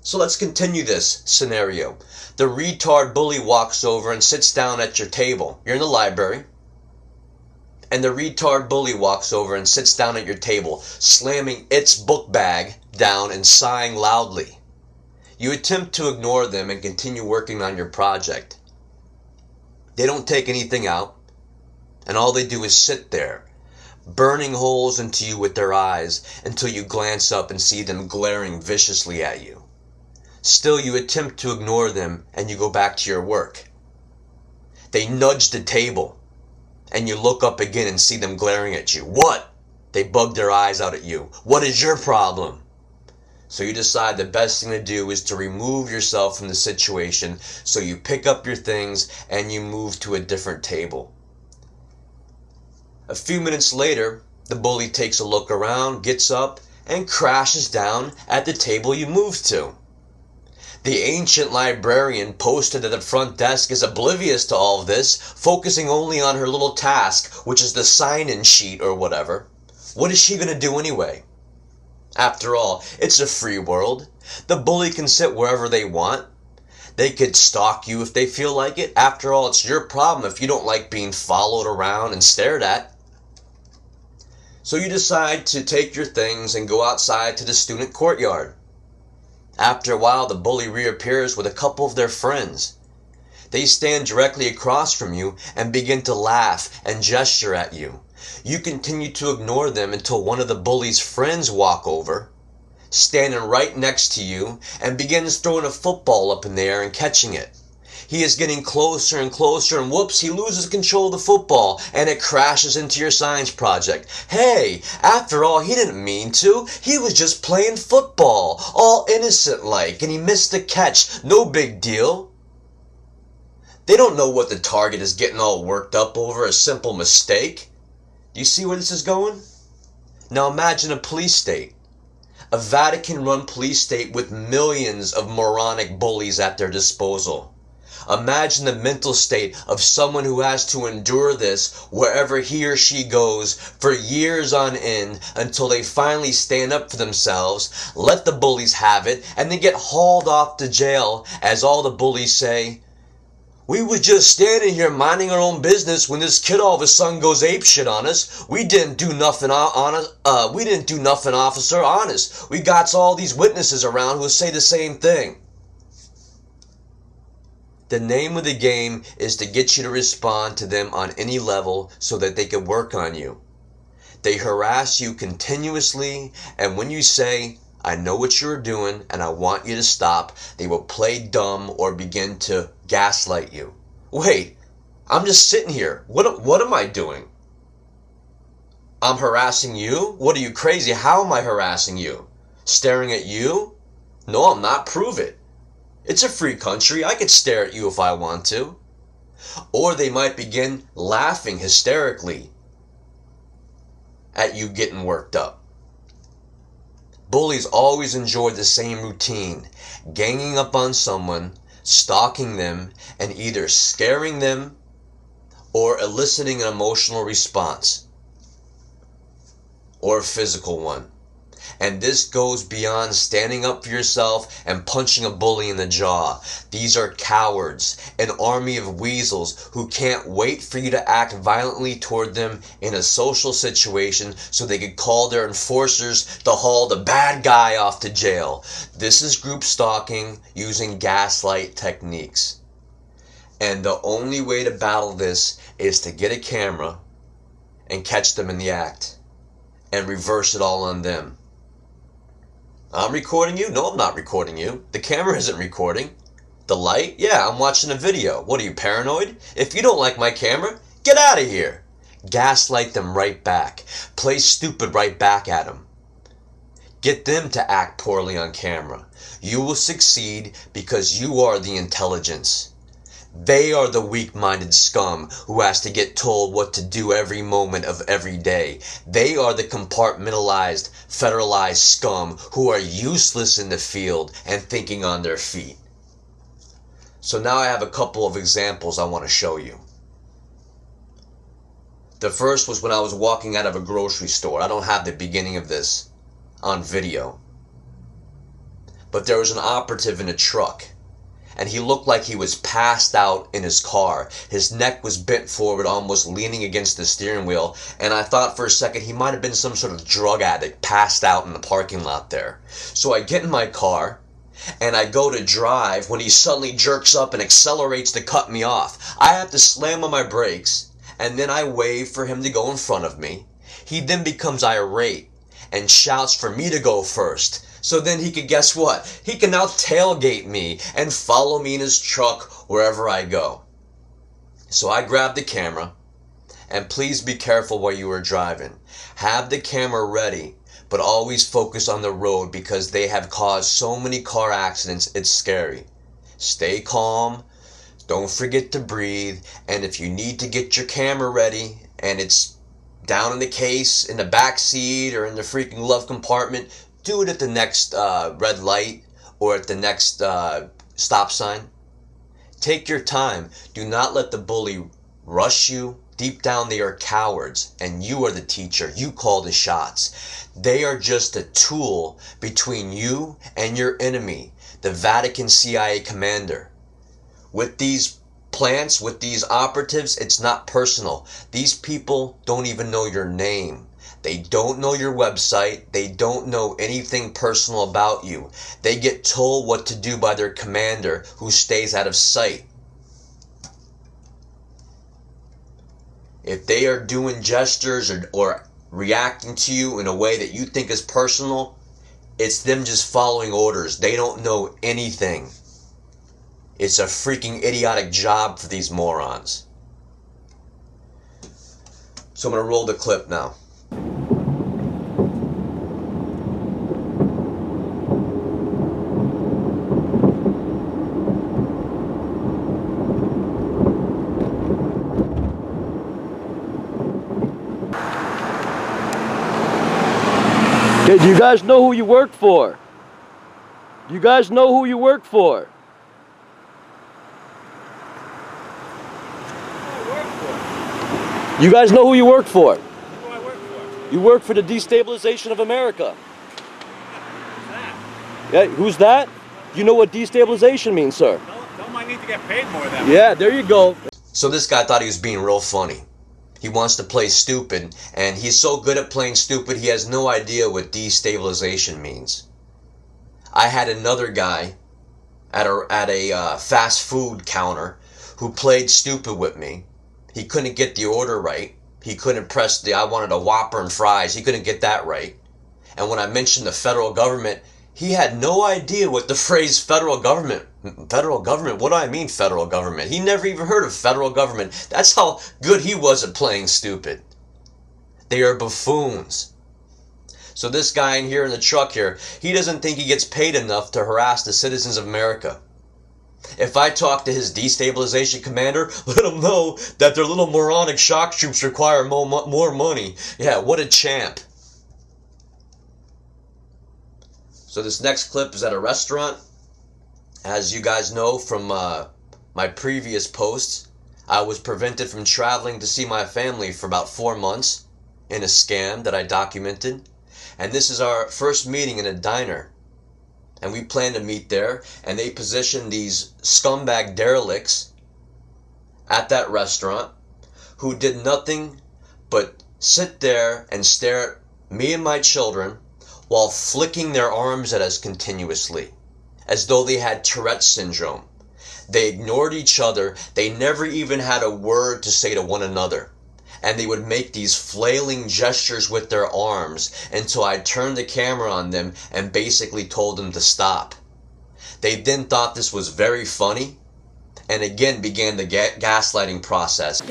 So let's continue this scenario. The retard bully walks over and sits down at your table. You're in the library. And the retard bully walks over and sits down at your table, slamming its book bag down and sighing loudly. You attempt to ignore them and continue working on your project. They don't take anything out, and all they do is sit there, burning holes into you with their eyes until you glance up and see them glaring viciously at you. Still, you attempt to ignore them and you go back to your work. They nudge the table, and you look up again and see them glaring at you. What? They bug their eyes out at you. What is your problem? So you decide the best thing to do is to remove yourself from the situation, so you pick up your things and you move to a different table. A few minutes later, the bully takes a look around, gets up, and crashes down at the table you moved to. The ancient librarian posted at the front desk is oblivious to all of this, focusing only on her little task, which is the sign-in sheet or whatever. What is she going to do anyway? After all, it's a free world. The bully can sit wherever they want. They could stalk you if they feel like it. After all, it's your problem if you don't like being followed around and stared at. So you decide to take your things and go outside to the student courtyard. After a while, the bully reappears with a couple of their friends. They stand directly across from you and begin to laugh and gesture at you. You continue to ignore them until one of the bully's friends walk over, standing right next to you, and begins throwing a football up in the air and catching it. He is getting closer and closer, and whoops, he loses control of the football, and it crashes into your science project. Hey, after all, he didn't mean to. He was just playing football, all innocent-like, and he missed the catch. No big deal. They don't know what the target is getting all worked up over, a simple mistake. Do you see where this is going? Now imagine a police state. A Vatican-run police state with millions of moronic bullies at their disposal. Imagine the mental state of someone who has to endure this wherever he or she goes for years on end until they finally stand up for themselves, let the bullies have it, and then get hauled off to jail as all the bullies say, "We was just standing here minding our own business when this kid all of a sudden goes apeshit on us. We didn't do nothing officer, honest. We got all these witnesses around who say the same thing." The name of the game is to get you to respond to them on any level so that they can work on you. They harass you continuously, and when you say, "I know what you're doing and I want you to stop," they will play dumb or begin to gaslight you. Wait, I'm just sitting here. What am I doing? I'm harassing you? What are you, crazy? How am I harassing you? Staring at you? No, I'm not. Prove it. It's a free country. I could stare at you if I want to. Or they might begin laughing hysterically at you getting worked up. Bullies always enjoy the same routine, ganging up on someone, stalking them, and either scaring them or eliciting an emotional response or a physical one. And this goes beyond standing up for yourself and punching a bully in the jaw. These are cowards, an army of weasels who can't wait for you to act violently toward them in a social situation so they could call their enforcers to haul the bad guy off to jail. This is group stalking using gaslight techniques. And the only way to battle this is to get a camera and catch them in the act and reverse it all on them. I'm recording you? No, I'm not recording you. The camera isn't recording. The light? Yeah, I'm watching a video. What are you, paranoid? If you don't like my camera, get out of here. Gaslight them right back. Play stupid right back at them. Get them to act poorly on camera. You will succeed because you are the intelligence. They are the weak-minded scum who has to get told what to do every moment of every day. They are the compartmentalized, federalized scum who are useless in the field and thinking on their feet. So now I have a couple of examples I want to show you. The first was when I was walking out of a grocery store. I don't have the beginning of this on video. but there was an operative in a truck. And he looked like he was passed out in his car. His neck was bent forward, almost leaning against the steering wheel. And I thought for a second he might have been some sort of drug addict passed out in the parking lot there. So I get in my car and I go to drive when he suddenly jerks up and accelerates to cut me off. I have to slam on my brakes and then I wave for him to go in front of me. He then becomes irate and shouts for me to go first. So then he could, guess what? He can now tailgate me and follow me in his truck wherever I go. So I grabbed the camera, and please be careful while you are driving. Have the camera ready, but always focus on the road because they have caused so many car accidents, it's scary. Stay calm, don't forget to breathe, and if you need to get your camera ready and it's down in the case, in the back seat, or in the freaking glove compartment, do it at the next red light or at the next stop sign. Take your time. Do not let the bully rush you. Deep down they are cowards and you are the teacher. You call the shots. They are just a tool between you and your enemy, the Vatican CIA commander. With these plants, with these operatives, it's not personal. These people don't even know your name. They don't know your website. They don't know anything personal about you. They get told what to do by their commander, who stays out of sight. If they are doing gestures or reacting to you in a way that you think is personal, it's them just following orders. They don't know anything. It's a freaking idiotic job for these morons. So I'm going to roll the clip now. Okay, do you guys know who you work for? Do you guys know who you work for? You guys know who you work for? Who do I work for? You work for the destabilization of America. Who's that? Yeah, who's that? You know what destabilization means, sir? Tell him I need to get paid more than Yeah, there you go. So this guy thought he was being real funny. He wants to play stupid, and he's so good at playing stupid, he has no idea what destabilization means. I had another guy at a fast food counter who played stupid with me. He couldn't get the order right. He couldn't press I wanted a Whopper and fries. He couldn't get that right. And when I mentioned the federal government, he had no idea what the phrase federal government, what do I mean federal government? He never even heard of federal government. That's how good he was at playing stupid. They are buffoons. So this guy in here in the truck here, he doesn't think he gets paid enough to harass the citizens of America. If I talk to his destabilization commander, let him know that their little moronic shock troops require more money. Yeah, what a champ. So this next clip is at a restaurant. As you guys know from my previous posts, I was prevented from traveling to see my family for about 4 months in a scam that I documented. And this is our first meeting in a diner. And we plan to meet there, and they position these scumbag derelicts at that restaurant who did nothing but sit there and stare at me and my children while flicking their arms at us continuously, as though they had Tourette's syndrome. They ignored each other. They never even had a word to say to one another. And they would make these flailing gestures with their arms until I turned the camera on them and basically told them to stop. They then thought this was very funny and again began the gaslighting process.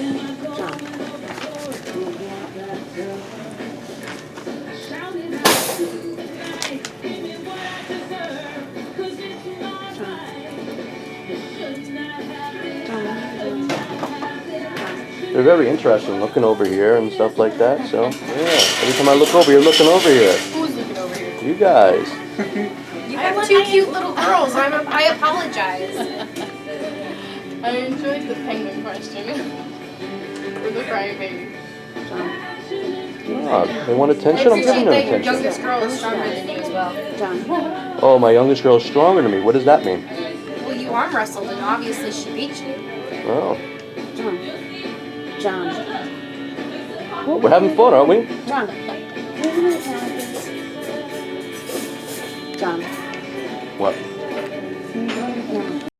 They're very interesting looking over here and stuff like that, so yeah. Every time I look over, you're looking over here. Who's looking over here? You guys. You have two cute little girls. I apologize. I enjoyed the penguin question. Or the crying baby. Oh, they want attention? I'm giving them Your attention. youngest girl is stronger than you as well. John. Oh, my youngest girl is stronger than me. What does that mean? Well, you arm wrestled and obviously she beat you. Oh. John. Well, we're having fun, aren't we? John. John. What?